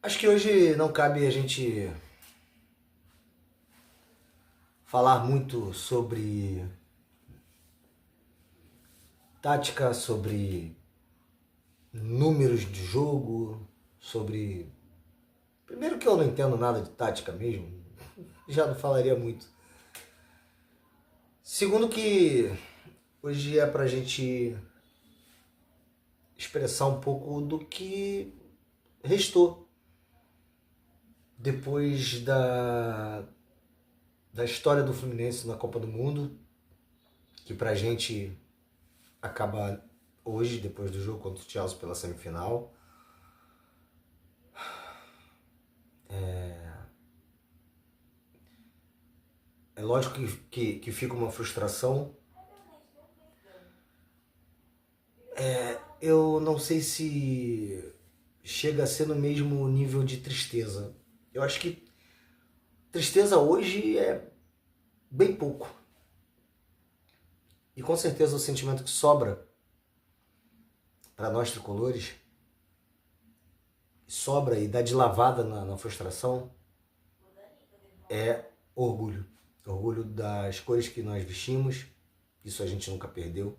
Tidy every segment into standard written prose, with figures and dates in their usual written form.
Acho que hoje não cabe a gente falar muito sobre tática, sobre números de jogo, sobre. Primeiro que eu não entendo nada de tática mesmo, já não falaria muito. Segundo que hoje é pra gente expressar um pouco do que restou depois da história do Fluminense na Copa do Mundo, que pra gente acaba hoje, depois do jogo contra o Chelsea pela semifinal. É lógico que fica uma frustração. Eu não sei se chega a ser no mesmo nível de tristeza. Eu acho que tristeza hoje é bem pouco. E com certeza o sentimento que sobra para nós tricolores, sobra e dá de lavada na frustração, é orgulho. Orgulho das cores que nós vestimos, isso a gente nunca perdeu.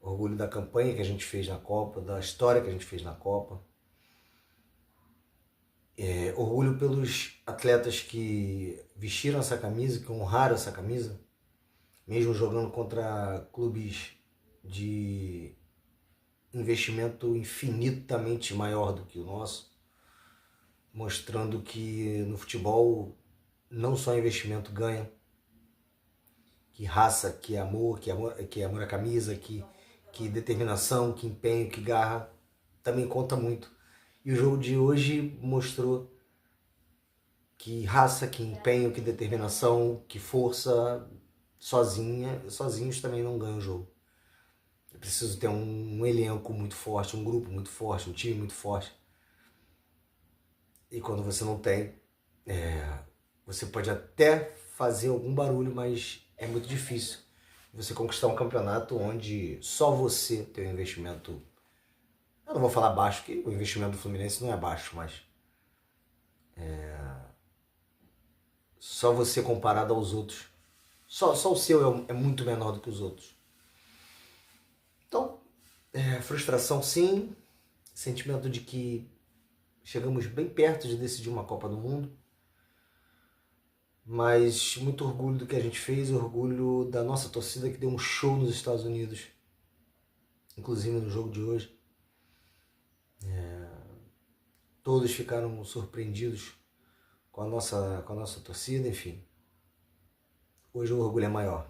Orgulho da campanha que a gente fez na Copa, da história que a gente fez na Copa. Orgulho pelos atletas que vestiram essa camisa, que honraram essa camisa, mesmo jogando contra clubes de investimento infinitamente maior do que o nosso, mostrando que no futebol não só investimento ganha, que raça, que amor à camisa, que determinação, que empenho, que garra, também conta muito. E o jogo de hoje mostrou que raça, que empenho, que determinação, que força, sozinhos também não ganham o jogo. É preciso ter um elenco muito forte, um grupo muito forte, um time muito forte. E quando você não tem, você pode até fazer algum barulho, mas é muito difícil você conquistar um campeonato onde só você tem um investimento. Eu não vou falar baixo, que o investimento do Fluminense não é baixo, mas só você comparado aos outros. Só o seu é muito menor do que os outros. Então, frustração sim, sentimento de que chegamos bem perto de decidir uma Copa do Mundo, mas muito orgulho do que a gente fez, orgulho da nossa torcida que deu um show nos Estados Unidos, inclusive no jogo de hoje. Todos ficaram surpreendidos com a nossa torcida, enfim. Hoje o orgulho é maior.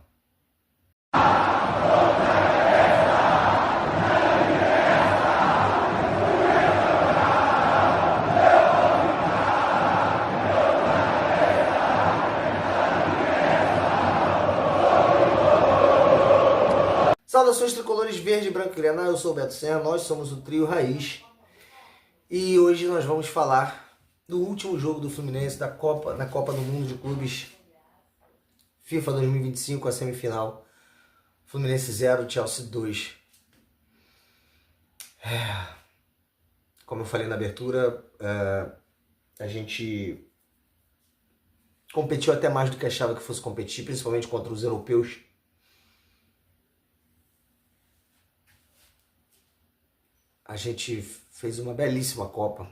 Saudações tricolores verde, branco e grená, eu sou o Beto Serra, nós somos o Trio Raiz. E hoje nós vamos falar do último jogo do Fluminense na Copa do Mundo de Clubes FIFA 2025, a semifinal. Fluminense 0, Chelsea 2. Como eu falei na abertura, a gente competiu até mais do que achava que fosse competir, principalmente contra os europeus. A gente fez uma belíssima Copa.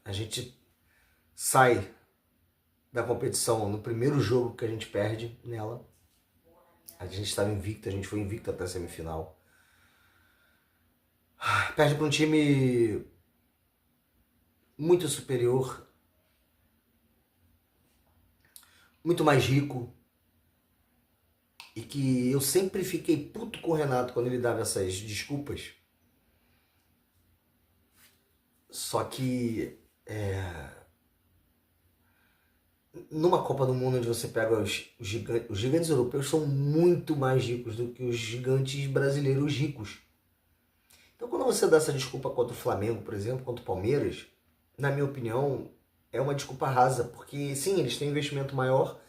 A gente sai da competição no primeiro jogo que a gente perde nela. A gente estava invicto, a gente foi invicto até a semifinal. Perde para um time muito superior, muito mais rico, e que eu sempre fiquei puto com o Renato quando ele dava essas desculpas. Só que numa Copa do Mundo onde você pega os gigantes europeus são muito mais ricos do que os gigantes brasileiros ricos. Então quando você dá essa desculpa contra o Flamengo, por exemplo, contra o Palmeiras, na minha opinião, é uma desculpa rasa, porque sim, eles têm um investimento maior,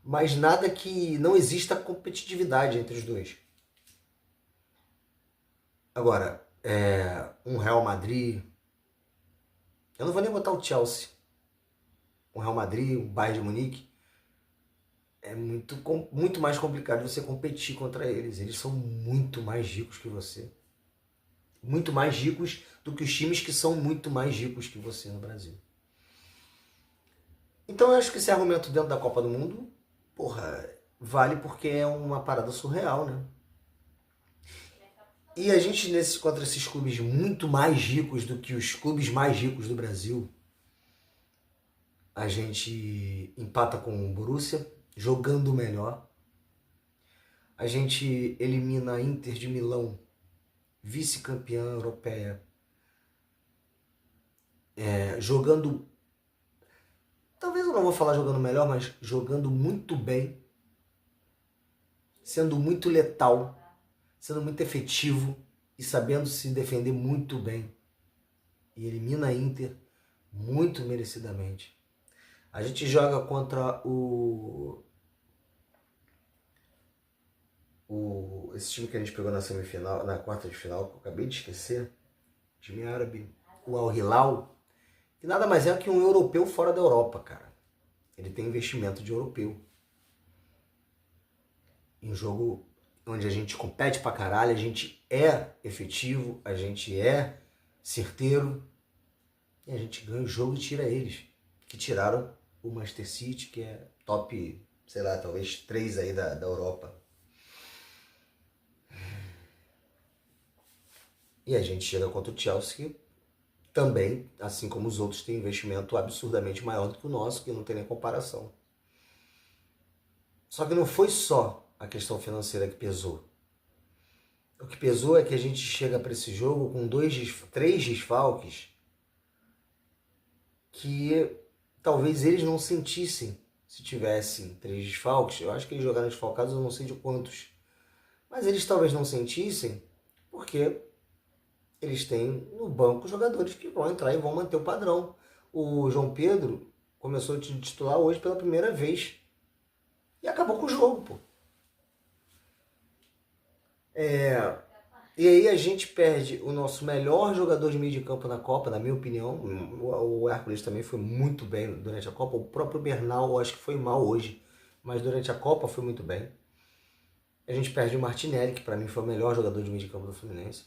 mas nada que não exista competitividade entre os dois. Agora, um Real Madrid, Eu não vou nem botar o Chelsea, o Real Madrid, o Bayern de Munique. É muito mais complicado você competir contra eles. Eles são muito mais ricos que você. Muito mais ricos do que os times que são muito mais ricos que você no Brasil. Então eu acho que esse argumento dentro da Copa do Mundo, porra, vale porque é uma parada surreal, né? E a gente, contra esses clubes muito mais ricos do que os clubes mais ricos do Brasil, a gente empata com o Borussia, jogando melhor. A gente elimina a Inter de Milão, vice-campeã europeia, jogando, talvez eu não vou falar jogando melhor, mas jogando muito bem, sendo muito letal, sendo muito efetivo e sabendo se defender muito bem. E elimina a Inter muito merecidamente. A gente joga contra esse time que a gente pegou na semifinal, na quarta de final, que eu acabei de esquecer, time árabe, o Al Hilal, que nada mais é que um europeu fora da Europa, cara. Ele tem investimento de europeu. Em jogo onde a gente compete pra caralho, a gente é efetivo, a gente é certeiro, e a gente ganha o jogo e tira eles, que tiraram o Manchester City, que é top, sei lá, talvez 3 aí da Europa. E a gente chega contra o Chelsea, que também, assim como os outros, tem investimento absurdamente maior do que o nosso, que não tem nem comparação. Só que não foi só a questão financeira que pesou. O que pesou é que a gente chega para esse jogo com 3 desfalques que talvez eles não sentissem se tivessem 3 desfalques. Eu acho que eles jogaram desfalcados, eu não sei de quantos. Mas eles talvez não sentissem porque eles têm no banco jogadores que vão entrar e vão manter o padrão. O João Pedro começou a titular hoje pela primeira vez. E acabou com o jogo, pô. E aí a gente perde o nosso melhor jogador de meio de campo na Copa, na minha opinião. O Hércules também foi muito bem durante a Copa. O próprio Bernal, eu acho que foi mal hoje, mas durante a Copa foi muito bem. A gente perde o Martinelli, que para mim foi o melhor jogador de meio de campo do Fluminense.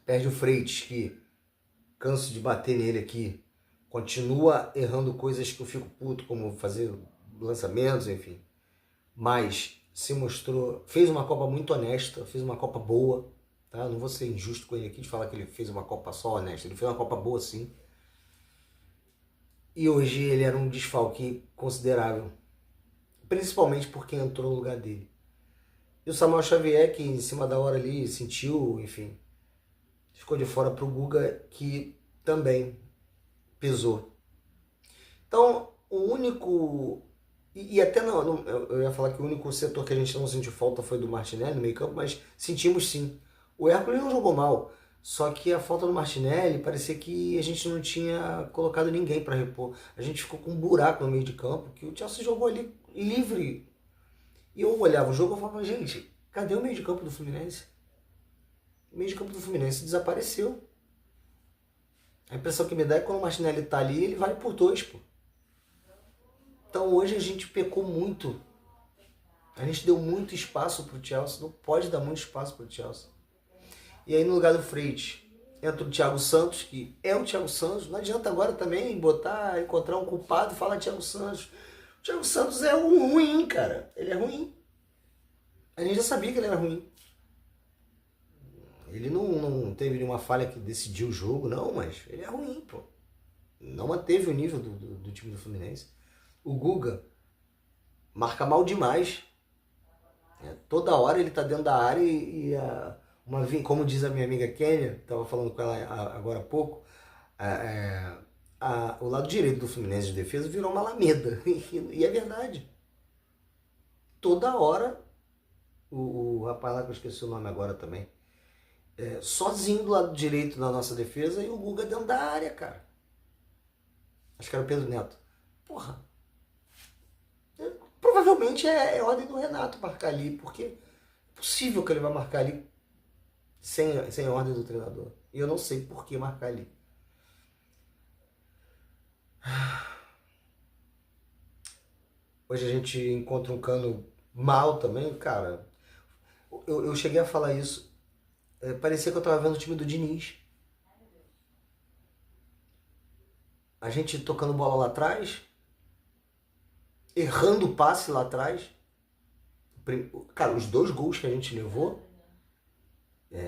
Perde o Freitas, que canso de bater nele aqui. Continua errando coisas que eu fico puto, como fazer lançamentos, enfim. Mas se mostrou, fez uma Copa muito honesta, fez uma Copa boa, tá? Não vou ser injusto com ele aqui de falar que ele fez uma Copa só honesta, ele fez uma Copa boa sim. E hoje ele era um desfalque considerável, principalmente porque entrou no lugar dele. E o Samuel Xavier, que em cima da hora ali sentiu, enfim, ficou de fora pro Guga, que também pesou. Então, o único... E até não, eu ia falar que o único setor que a gente não sentiu falta foi do Martinelli no meio campo, mas sentimos sim. O Hércules não jogou mal, só que a falta do Martinelli parecia que a gente não tinha colocado ninguém para repor. A gente ficou com um buraco no meio de campo, que o Chelsea jogou ali livre. E eu olhava o jogo e falava, gente, cadê o meio de campo do Fluminense? O meio de campo do Fluminense desapareceu. A impressão que me dá é que quando o Martinelli tá ali, ele vale por 2, pô. Então hoje a gente pecou muito. A gente deu muito espaço pro Chelsea. Não pode dar muito espaço pro Chelsea. E aí no lugar do Freitas entra o Thiago Santos, que é o Thiago Santos. Não adianta agora também encontrar um culpado e falar Thiago Santos. O Thiago Santos é um ruim, cara. Ele é ruim. A gente já sabia que ele era ruim. Ele não teve nenhuma falha que decidiu o jogo, não, mas ele é ruim, pô. Não manteve o nível do time do Fluminense. O Guga marca mal demais. Toda hora ele tá dentro da área como diz a minha amiga Kênia, estava falando com ela agora há pouco, o lado direito do Fluminense de defesa virou uma alameda. E é verdade. Toda hora, o rapaz lá que eu esqueci o nome agora também, sozinho do lado direito da nossa defesa e o Guga dentro da área, cara. Acho que era o Pedro Neto. Porra. Provavelmente é ordem do Renato marcar ali, porque é possível que ele vai marcar ali sem ordem do treinador. E eu não sei por que marcar ali. Hoje a gente encontra um Cano mal também, cara. Eu cheguei a falar isso. Parecia que eu tava vendo o time do Diniz. A gente tocando bola lá atrás, errando o passe lá atrás. Cara, os 2 gols que a gente levou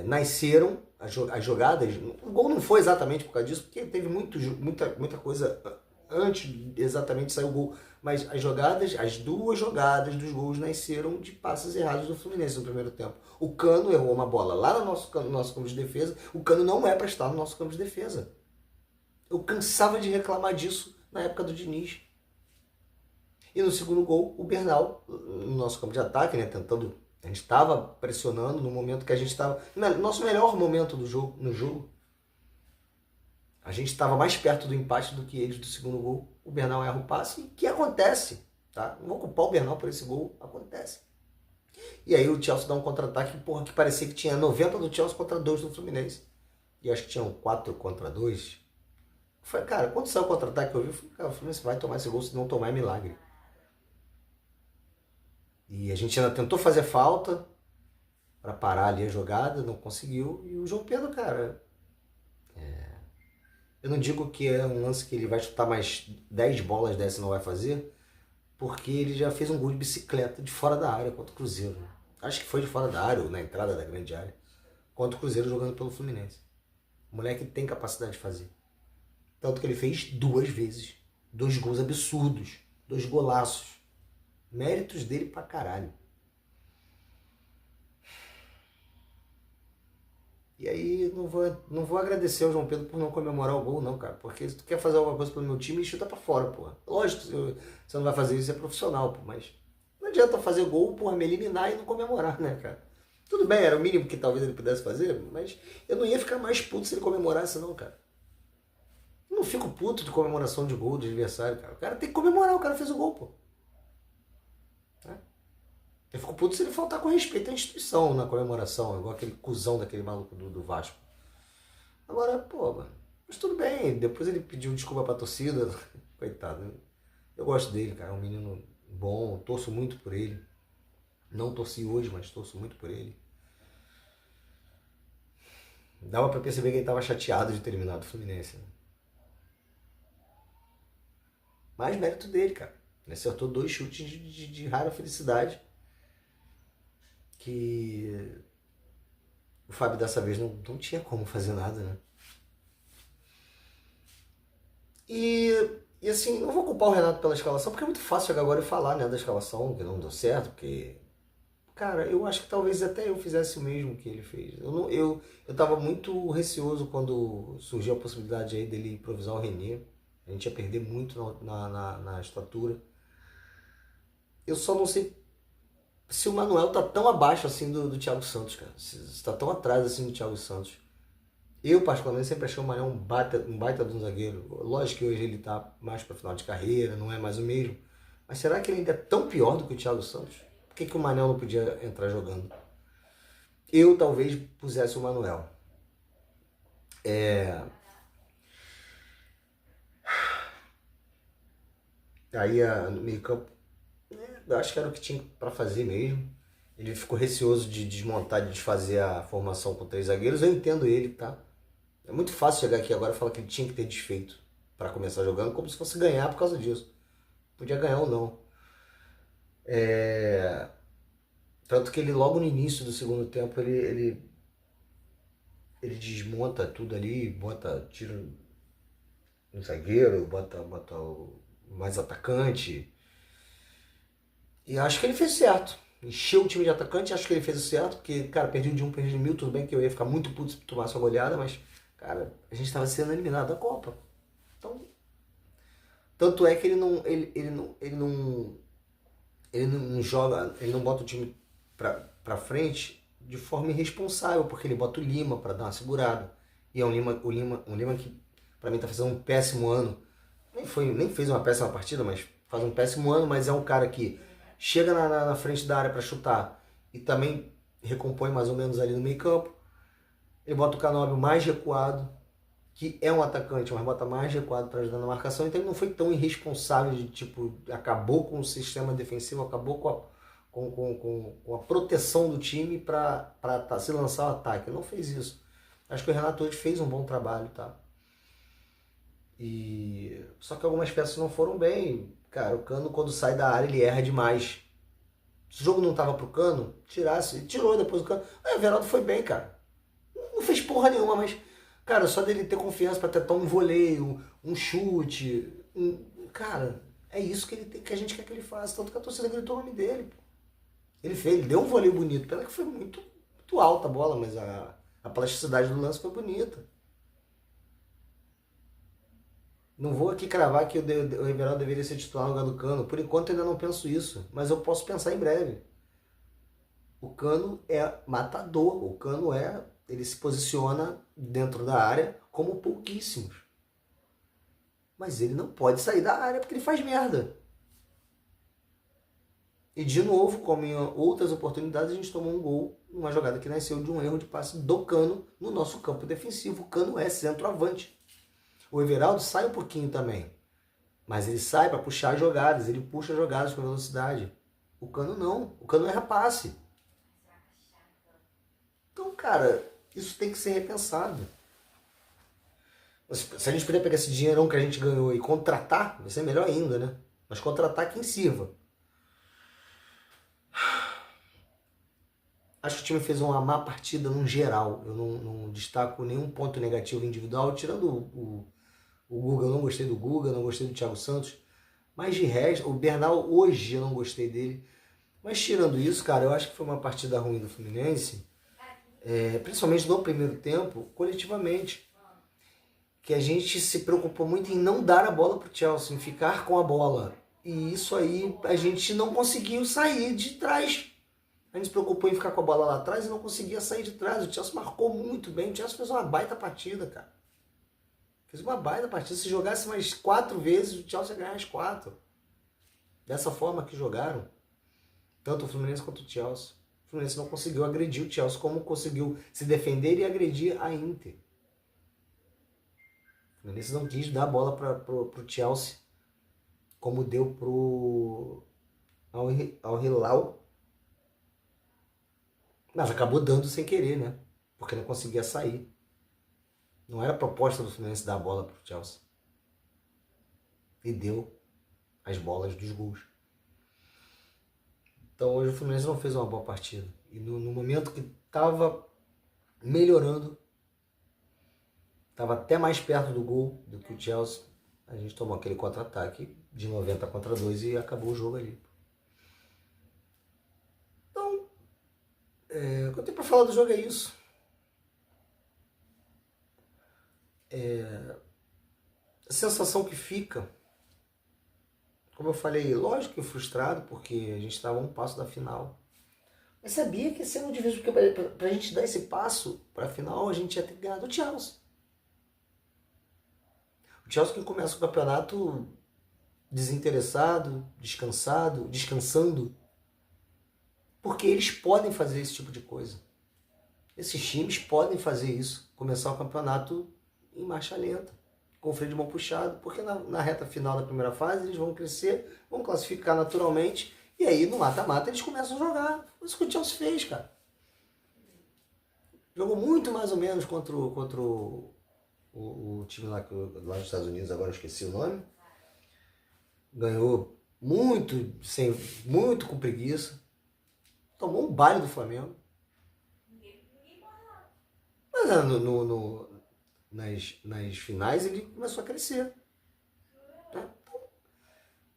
nasceram, as jogadas. O gol não foi exatamente por causa disso, porque teve muita coisa antes exatamente de sair o gol. Mas as 2 jogadas dos gols nasceram de passes errados do Fluminense no primeiro tempo. O Cano errou uma bola lá no nosso campo de defesa. O Cano não é para estar no nosso campo de defesa. Eu cansava de reclamar disso na época do Diniz. E no segundo gol, o Bernal, no nosso campo de ataque, né, tentando. A gente estava pressionando no momento que a gente estava. No nosso melhor momento no jogo. A gente estava mais perto do empate do que eles do segundo gol. O Bernal erra o passe, que acontece. Tá? Não vou culpar o Bernal por esse gol, acontece. E aí o Chelsea dá um contra-ataque, porra, que parecia que tinha 90 do Chelsea contra 2 do Fluminense. E acho que tinham 4 contra 2. Falei, cara, quando saiu o contra-ataque que eu vi, eu falei, cara, o Fluminense vai tomar esse gol, se não tomar é milagre. E a gente ainda tentou fazer falta para parar ali a jogada, não conseguiu. E o João Pedro, cara, eu não digo que é um lance que ele vai chutar mais 10 bolas dessa e não vai fazer, porque ele já fez um gol de bicicleta de fora da área contra o Cruzeiro. Acho que foi de fora da área ou na entrada da grande área, contra o Cruzeiro jogando pelo Fluminense. O moleque tem capacidade de fazer. Tanto que ele fez 2 vezes. 2 gols absurdos. 2 golaços. Méritos dele pra caralho. E aí não vou agradecer ao João Pedro por não comemorar o gol, não, cara. Porque se tu quer fazer alguma coisa pelo meu time, chuta pra fora, porra. Lógico, você não vai fazer isso, é profissional, pô. Mas não adianta fazer gol, porra, me eliminar e não comemorar, né, cara? Tudo bem, era o mínimo que talvez ele pudesse fazer, mas eu não ia ficar mais puto se ele comemorasse, não, cara. Eu não fico puto de comemoração de gol do adversário, cara. O cara tem que comemorar, o cara fez o gol, pô. Eu fico puto se ele faltar com respeito à instituição na comemoração, igual aquele cuzão daquele maluco do Vasco. Agora, pô, mano, mas tudo bem, depois ele pediu desculpa pra torcida, coitado. Eu gosto dele, cara, é um menino bom, torço muito por ele. Não torci hoje, mas torço muito por ele. Dava pra perceber que ele tava chateado de ter eliminado o Fluminense. Né? Mas mérito dele, cara. Ele acertou 2 chutes de rara felicidade. Que o Fábio dessa vez não tinha como fazer nada, né? E assim, não vou culpar o Renato pela escalação, porque é muito fácil chegar agora e falar, né, da escalação, que não deu certo, porque... Cara, eu acho que talvez até eu fizesse o mesmo que ele fez. Eu tava muito receoso quando surgiu a possibilidade aí dele improvisar o René. A gente ia perder muito na estatura. Eu só não sei se o Manuel tá tão abaixo assim do Thiago Santos, cara. Se tá tão atrás assim do Thiago Santos. Eu, particularmente, sempre achei o Manuel um baita de um zagueiro. Lógico que hoje ele tá mais para final de carreira, não é mais o mesmo. Mas será que ele ainda é tão pior do que o Thiago Santos? Por que o Manuel não podia entrar jogando? Eu talvez pusesse o Manuel. Aí no meio campo, eu acho que era o que tinha para fazer mesmo. Ele ficou receoso de desmontar, de desfazer a formação com 3 zagueiros. Eu entendo ele, tá? É muito fácil chegar aqui agora e falar que ele tinha que ter desfeito para começar jogando, como se fosse ganhar por causa disso. Podia ganhar ou não. Tanto que ele logo no início do segundo tempo ele desmonta tudo ali, tira um zagueiro, bota o mais atacante. E acho que ele fez certo. Encheu o time de atacante, acho que ele fez o certo, porque, cara, perdi de 1, perdi de 1000, tudo bem que eu ia ficar muito puto se tomasse uma goleada, mas, cara, a gente estava sendo eliminado da Copa. Então, tanto é que ele não joga, ele não bota o time pra frente de forma irresponsável, porque ele bota o Lima para dar uma segurada. E é um Lima que pra mim tá fazendo um péssimo ano. Nem fez uma péssima partida, mas faz um péssimo ano, mas é um cara que chega na frente da área para chutar e também recompõe mais ou menos ali no meio campo. Ele bota o Canóbio mais recuado. que é um atacante, mas bota mais recuado para ajudar na marcação, então ele não foi tão irresponsável de tipo, acabou com o sistema defensivo, acabou com a proteção do time para se lançar o ataque. Ele não fez isso. Acho que o Renato hoje fez um bom trabalho, tá? Só que algumas peças não foram bem. Cara, o Cano quando sai da área ele erra demais. Se o jogo não tava pro Cano, tirasse. Tirou depois do Cano. O Everaldo foi bem, cara. Não fez porra nenhuma, mas, cara, só dele ter confiança pra tentar um voleio, um chute. Cara, é isso que, que a gente quer que ele faça. Tanto que a torcida gritou o nome dele. Pô. Ele fez, ele deu um voleio bonito. Pena que foi muito alta a bola, mas a plasticidade do lance foi bonita. Não vou aqui cravar que o Everaldo deveria ser titular no lugar do Cano. Por enquanto eu ainda não penso isso, mas eu posso pensar em breve. O Cano é matador, ele se posiciona dentro da área como pouquíssimos. Mas ele não pode sair da área porque ele faz merda. E de novo, como em outras oportunidades, a gente tomou um gol numa jogada que nasceu de um erro de passe do Cano no nosso campo defensivo. O Cano é centroavante. O Everaldo sai um pouquinho também, mas ele sai para puxar jogadas, ele puxa jogadas com velocidade. O Cano não, o Cano erra passe. Então, cara, isso tem que ser repensado. Se a gente puder pegar esse dinheirão que a gente ganhou e contratar, vai ser melhor ainda, né? Mas contratar quem sirva. Acho que o time fez uma má partida no geral. Eu não destaco nenhum ponto negativo individual, tirando o Guga. Eu não gostei do Guga, não gostei do Thiago Santos. Mas de resto, o Bernal hoje eu não gostei dele. Mas tirando isso, cara, eu acho que foi uma partida ruim do Fluminense, principalmente no primeiro tempo, coletivamente. Que a gente se preocupou muito em não dar a bola pro Chelsea, em ficar com a bola. E isso aí a gente não conseguiu sair de trás. A gente se preocupou em ficar com a bola lá atrás e não conseguia sair de trás. O Chelsea marcou muito bem. O Chelsea fez uma baita partida, cara. Fez uma baita partida. Se jogasse mais 4 vezes, o Chelsea ia ganhar as 4. Dessa forma que jogaram. Tanto o Fluminense quanto o Chelsea. O Fluminense não conseguiu agredir o Chelsea como conseguiu se defender e agredir a Inter. O Fluminense não quis dar a bola pro Chelsea como deu ao Hilal. Mas acabou dando sem querer, né? Porque não conseguia sair. Não era a proposta do Fluminense dar a bola pro Chelsea. E deu as bolas dos gols. Então hoje o Fluminense não fez uma boa partida. E no momento que estava melhorando, estava até mais perto do gol do que o Chelsea, a gente tomou aquele contra-ataque de 90-2 e acabou o jogo ali. Então, o que eu tenho para falar do jogo é isso. A sensação que fica, como eu falei, lógico que frustrado, porque a gente estava a um passo da final. Mas sabia que esse era um difícil, porque para a gente dar esse passo para a final, a gente ia ter que ganhar do Chelsea. O Chelsea que começa o campeonato desinteressado, descansando, porque eles podem fazer esse tipo de coisa. Esses times podem fazer isso, começar o campeonato em marcha lenta, com o freio de mão puxado, porque na reta final da primeira fase eles vão crescer, vão classificar naturalmente, e aí no mata-mata eles começam a jogar. Isso que o Chelsea fez, cara. Jogou muito mais ou menos contra o time lá dos Estados Unidos, agora eu esqueci o nome. Ganhou muito com preguiça. Tomou um baile do Flamengo. Mas nas finais ele começou a crescer. Né?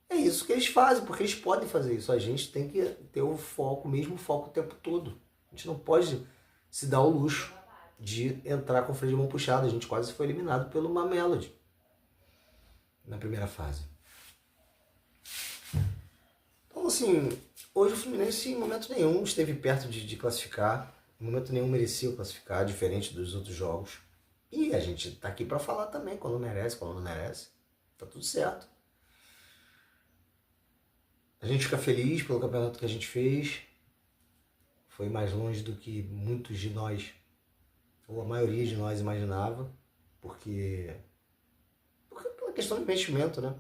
É isso que eles fazem, porque eles podem fazer isso. A gente tem que ter o mesmo foco o tempo todo. A gente não pode se dar o luxo de entrar com o freio de mão puxado. A gente quase foi eliminado pelo Mamelodi na primeira fase. Então, assim, hoje o Fluminense em momento nenhum esteve perto de classificar. Em momento nenhum merecia classificar, diferente dos outros jogos. E a gente tá aqui para falar também, quando merece, quando não merece. Tá tudo certo. A gente fica feliz pelo campeonato que a gente fez. Foi mais longe do que muitos de nós, ou a maioria de nós imaginava. porque pela questão do investimento, né?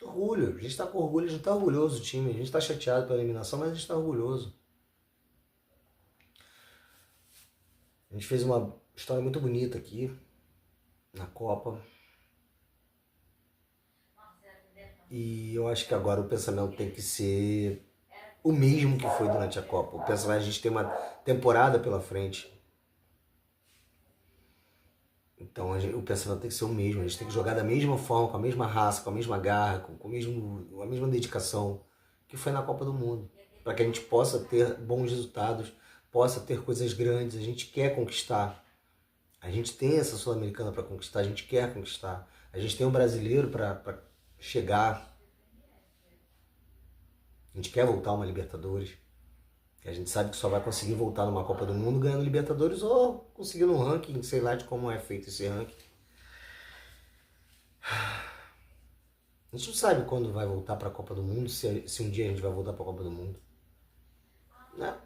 Orgulho, a gente tá com orgulho, a gente tá orgulhoso do time, a gente tá chateado pela eliminação, mas a gente tá orgulhoso. A gente fez uma história muito bonita aqui na Copa. E eu acho que agora o pensamento tem que ser o mesmo que foi durante a Copa. O pensamento, a gente tem uma temporada pela frente. Então o pensamento tem que ser o mesmo. A gente tem que jogar da mesma forma, com a mesma raça, com a mesma garra, com a mesma dedicação que foi na Copa do Mundo. Para que a gente possa ter bons resultados, possa ter coisas grandes. A gente quer conquistar. A gente tem essa Sul-Americana para conquistar, a gente quer conquistar. A gente tem um brasileiro para chegar. A gente quer voltar a uma Libertadores. A gente sabe que só vai conseguir voltar numa Copa do Mundo ganhando Libertadores ou conseguindo um ranking, sei lá de como é feito esse ranking. A gente não sabe quando vai voltar para a Copa do Mundo, se um dia a gente vai voltar para a Copa do Mundo. Né?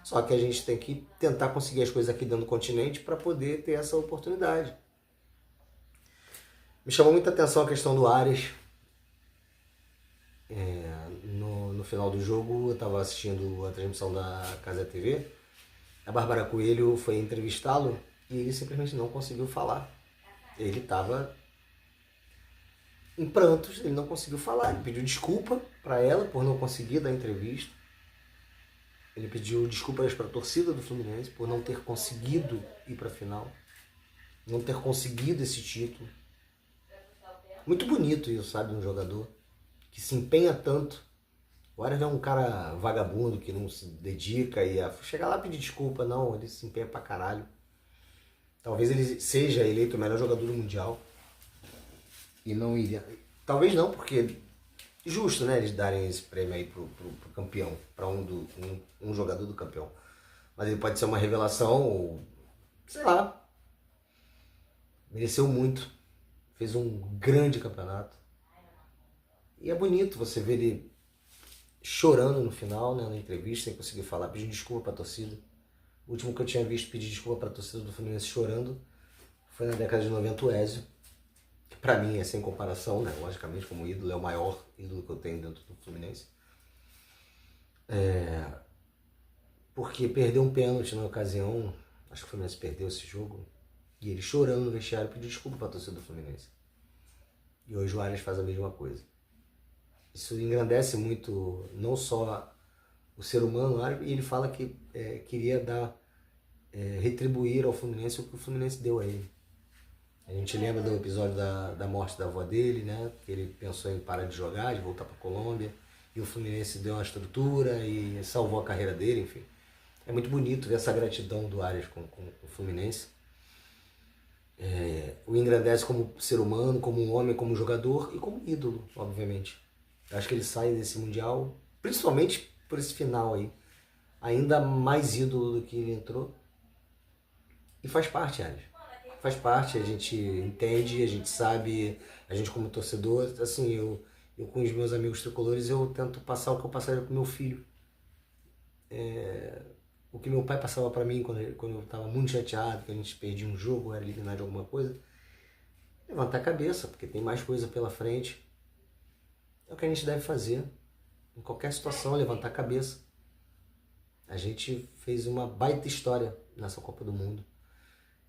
Só que a gente tem que tentar conseguir as coisas aqui dentro do continente para poder ter essa oportunidade. Me chamou muita atenção a questão do Arias. No final do jogo, eu estava assistindo a transmissão da Casa TV. A Bárbara Coelho foi entrevistá-lo e ele simplesmente não conseguiu falar. Ele estava em prantos, ele não conseguiu falar. Ele pediu desculpa para ela por não conseguir dar entrevista. Ele pediu desculpas para a torcida do Fluminense por não ter conseguido ir para a final. Não ter conseguido esse título. Muito bonito isso, sabe, de um jogador que se empenha tanto. O Arias não é um cara vagabundo que não se dedica e chegar lá e pedir desculpa, não, ele se empenha pra caralho. Talvez ele seja eleito o melhor jogador do Mundial. E não iria. Talvez não, porque justo, né, eles darem esse prêmio aí pro campeão, pra um jogador do campeão. Mas ele pode ser uma revelação, ou sei lá. Mereceu muito. Fez um grande campeonato. E é bonito você ver ele chorando no final, né, na entrevista, sem conseguir falar, pedindo desculpa pra torcida. O último que eu tinha visto pedir desculpa pra torcida do Fluminense chorando foi na década de 90 o Ezio. Que pra mim é sem comparação, né, logicamente, como ídolo, é o maior ídolo que eu tenho dentro do Fluminense. Porque perdeu um pênalti na ocasião, acho que o Fluminense perdeu esse jogo, e ele chorando no vestiário pediu desculpa pra torcida do Fluminense. E hoje o Arias faz a mesma coisa. Isso engrandece muito, não só o ser humano, e ele fala que queria retribuir ao Fluminense o que o Fluminense deu a ele. A gente lembra do episódio da morte da avó dele, né? Que ele pensou em parar de jogar, de voltar para a Colômbia, e o Fluminense deu uma estrutura e salvou a carreira dele, enfim. É muito bonito ver essa gratidão do Arias com o Fluminense. O engrandece como ser humano, como um homem, como jogador e como ídolo, obviamente. Eu acho que ele sai desse Mundial, principalmente por esse final aí, ainda mais ídolo do que ele entrou. E faz parte, Arias. Faz parte, a gente entende, a gente sabe, a gente como torcedor, assim, eu com os meus amigos tricolores, eu tento passar o que eu passaria pro meu filho. O que meu pai passava para mim quando eu estava muito chateado, que a gente perdia um jogo, era eliminado de alguma coisa. Levantar a cabeça, porque tem mais coisa pela frente. É o que a gente deve fazer. Em qualquer situação, levantar a cabeça. A gente fez uma baita história nessa Copa do Mundo.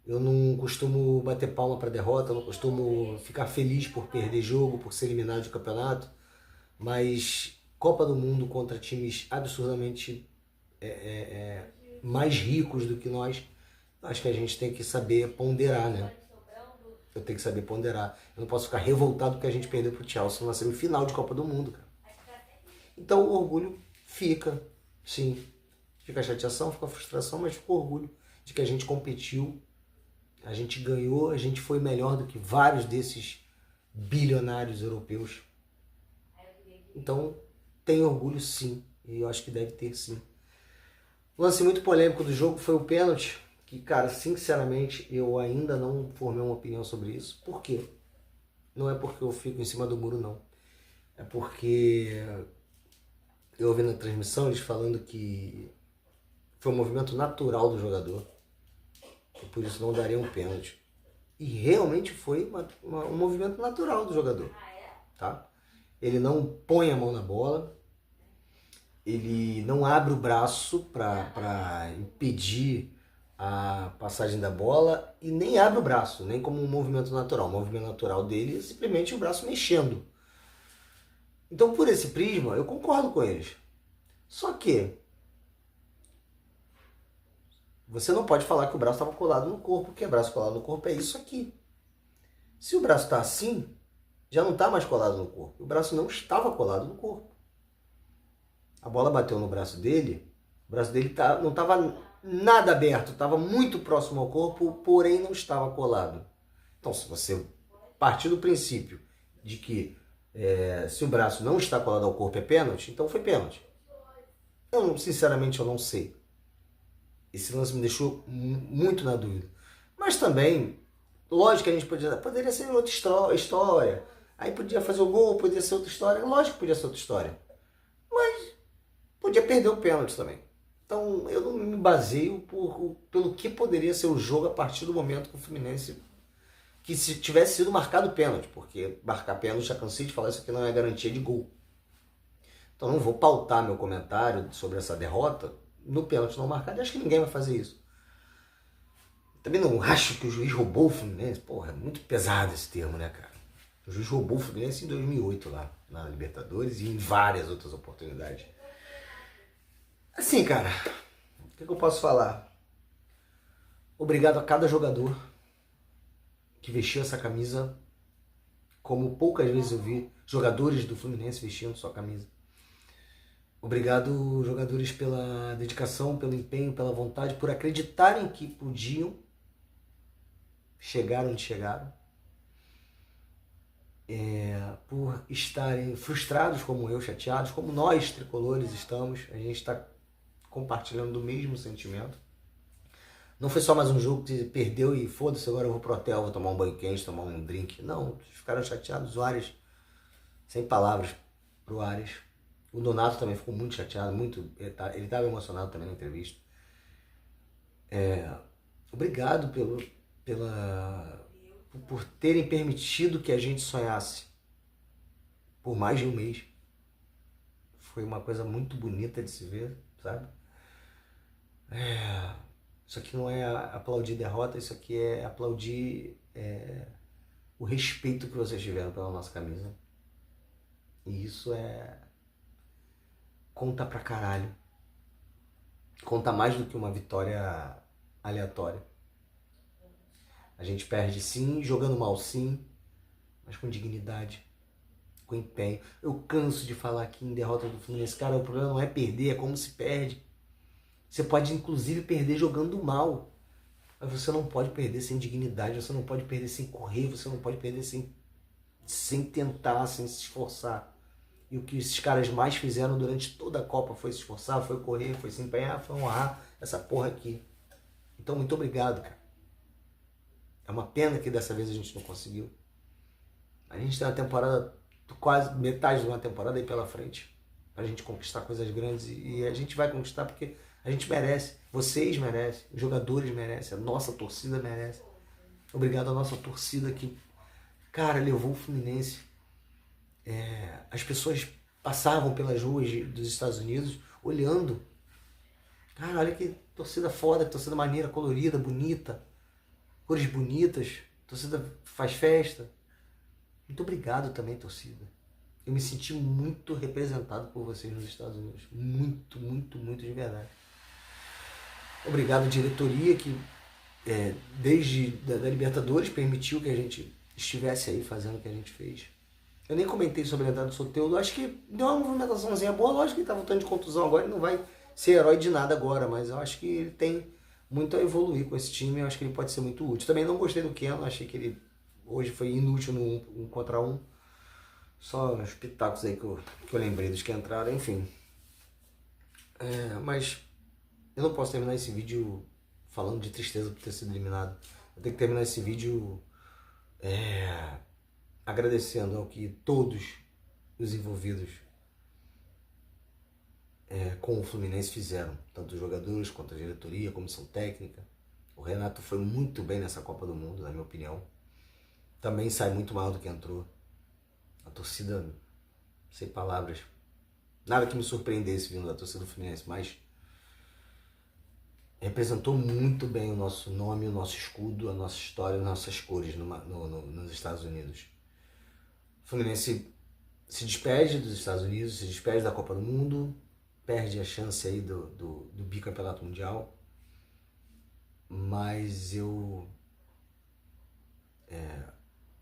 Eu não costumo bater palma para derrota, eu não costumo ficar feliz por perder jogo, por ser eliminado do campeonato. Mas Copa do Mundo contra times absurdamente mais ricos do que nós, acho que a gente tem que saber ponderar, né? Eu tenho que saber ponderar. Eu não posso ficar revoltado porque a gente perdeu pro Chelsea na semifinal de Copa do Mundo, cara. Então o orgulho fica, sim. Fica a chateação, fica a frustração, mas fica o orgulho de que a gente competiu, a gente ganhou, a gente foi melhor do que vários desses bilionários europeus. Então tem orgulho sim, e eu acho que deve ter sim. O lance muito polêmico do jogo foi o pênalti, que, cara, sinceramente, eu ainda não formei uma opinião sobre isso. Por quê? Não é porque eu fico em cima do muro, não. É porque eu ouvi na transmissão eles falando que Foi um movimento natural do jogador. E por isso não daria um pênalti. E realmente foi um movimento natural do jogador. Tá? Ele não põe a mão na bola. Ele não abre o braço para impedir a passagem da bola e nem abre o braço, nem como um movimento natural. O movimento natural dele é simplesmente o braço mexendo. Então, por esse prisma, eu concordo com eles. Só que você não pode falar que o braço estava colado no corpo, porque braço colado no corpo é isso aqui. Se o braço está assim, já não está mais colado no corpo. O braço não estava colado no corpo. A bola bateu no braço dele, o braço dele não estava nada aberto, estava muito próximo ao corpo, porém não estava colado. Então, se você partir do princípio de que se o braço não está colado ao corpo é pênalti, então foi pênalti. Sinceramente, eu não sei. Esse lance me deixou muito na dúvida. Mas também, lógico que a gente poderia ser outra história. Aí podia fazer o gol, podia ser outra história. Lógico que podia ser outra história. Mas podia perder o pênalti também. Então eu não me baseio pelo que poderia ser o jogo a partir do momento que o Fluminense, que se tivesse sido marcado pênalti, porque marcar pênalti, já cansei de falar, isso aqui não é garantia de gol. Então não vou pautar meu comentário sobre essa derrota no pênalti não marcado, e acho que ninguém vai fazer isso. Também não acho que o juiz roubou o Fluminense. Porra, é muito pesado esse termo, né, cara? O juiz roubou o Fluminense em 2008 lá, na Libertadores e em várias outras oportunidades. Assim, cara, o que eu posso falar? Obrigado a cada jogador que vestiu essa camisa, como poucas vezes eu vi jogadores do Fluminense vestindo sua camisa. Obrigado, jogadores, pela dedicação, pelo empenho, pela vontade, por acreditarem que podiam chegar onde chegaram. Por estarem frustrados como eu, chateados, como nós, tricolores, estamos. A gente está compartilhando do mesmo sentimento. Não foi só mais um jogo que perdeu e foda-se, agora eu vou pro hotel, vou tomar um banho quente, tomar um drink. Não, ficaram chateados. O Ares, sem palavras pro Ares. O Donato também ficou muito chateado, ele estava emocionado também na entrevista. Obrigado por terem permitido que a gente sonhasse por mais de um mês. Foi uma coisa muito bonita de se ver, sabe? Isso aqui não é aplaudir derrota, isso aqui é aplaudir o respeito que vocês tiveram pela nossa camisa. E isso conta pra caralho. Conta mais do que uma vitória aleatória. A gente perde sim, jogando mal sim, mas com dignidade, com empenho. Eu canso de falar aqui em derrota do Fluminense. Cara, o problema não é perder, é como se perde. Você pode inclusive perder jogando mal, mas você não pode perder sem dignidade, você não pode perder sem correr, você não pode perder sem tentar, sem se esforçar. E o que esses caras mais fizeram durante toda a Copa foi se esforçar, foi correr, foi se empenhar, foi honrar essa porra aqui. Então, muito obrigado, cara. É uma pena que dessa vez a gente não conseguiu. A gente tem uma temporada, quase metade de uma temporada aí pela frente, pra gente conquistar coisas grandes. E a gente vai conquistar porque a gente merece. Vocês merecem, os jogadores merecem, a nossa torcida merece. Obrigado à nossa torcida que, cara, levou o Fluminense. As pessoas passavam pelas ruas dos Estados Unidos olhando. Cara, olha que torcida foda, que torcida maneira, colorida, bonita, cores bonitas, torcida faz festa. Muito obrigado também, torcida. Eu me senti muito representado por vocês nos Estados Unidos. Muito, muito, muito de verdade. Obrigado à diretoria que, desde da Libertadores, permitiu que a gente estivesse aí fazendo o que a gente fez. Eu nem comentei sobre a entrada do Soteldo, acho que deu uma movimentaçãozinha boa, lógico que ele tá voltando de contusão agora, ele não vai ser herói de nada agora, mas eu acho que ele tem muito a evoluir com esse time, eu acho que ele pode ser muito útil. Também não gostei do Keno, achei que ele hoje foi inútil no 1 contra 1, só os pitacos aí que eu lembrei dos que entraram, enfim. Mas eu não posso terminar esse vídeo falando de tristeza por ter sido eliminado. Eu tenho que terminar esse vídeo agradecendo ao que todos os envolvidos com o Fluminense fizeram, tanto os jogadores quanto a diretoria, a comissão técnica. O Renato foi muito bem nessa Copa do Mundo, na minha opinião. Também sai muito mal do que entrou. A torcida, sem palavras. Nada que me surpreendesse vindo da torcida do Fluminense, mas representou muito bem o nosso nome, o nosso escudo, a nossa história, as nossas cores nos Estados Unidos. O Fluminense se despede dos Estados Unidos, se despede da Copa do Mundo, perde a chance aí do bicampeonato mundial, mas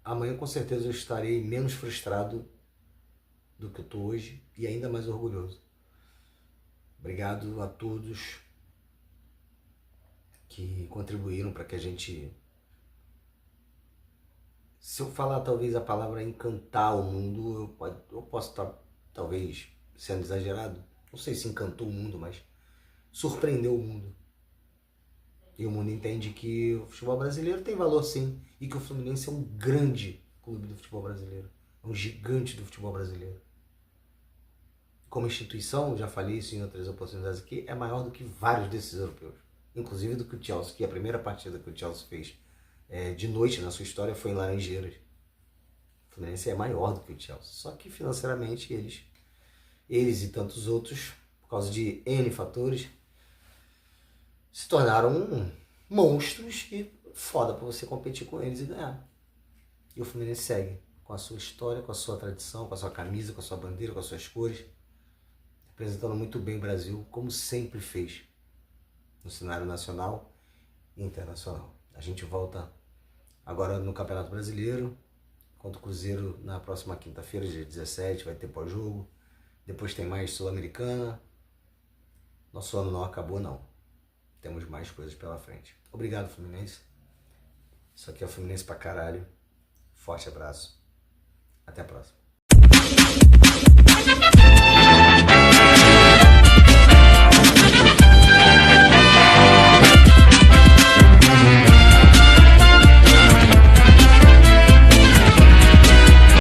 amanhã com certeza eu estarei menos frustrado do que eu estou hoje e ainda mais orgulhoso. Obrigado a todos que contribuíram para que a gente... Se eu falar talvez a palavra encantar o mundo, eu posso estar talvez sendo exagerado. Não sei se encantou o mundo, mas surpreendeu o mundo. E o mundo entende que o futebol brasileiro tem valor sim, e que o Fluminense é um grande clube do futebol brasileiro. É um gigante do futebol brasileiro. Como instituição, já falei isso em outras oportunidades aqui, é maior do que vários desses europeus. Inclusive do que o Chelsea, que a primeira partida que o Chelsea fez de noite na sua história foi em Laranjeiras. O Fluminense é maior do que o Chelsea. Só que financeiramente eles e tantos outros, por causa de N fatores, se tornaram monstros e foda pra você competir com eles e ganhar. E o Fluminense segue com a sua história, com a sua tradição, com a sua camisa, com a sua bandeira, com as suas cores, representando muito bem o Brasil, como sempre fez no cenário nacional e internacional. A gente volta agora no Campeonato Brasileiro, contra o Cruzeiro na próxima quinta-feira, dia 17, vai ter pós-jogo. Depois tem mais Sul-Americana. Nosso ano não acabou, não. Temos mais coisas pela frente. Obrigado, Fluminense. Isso aqui é o Fluminense pra caralho. Forte abraço. Até a próxima.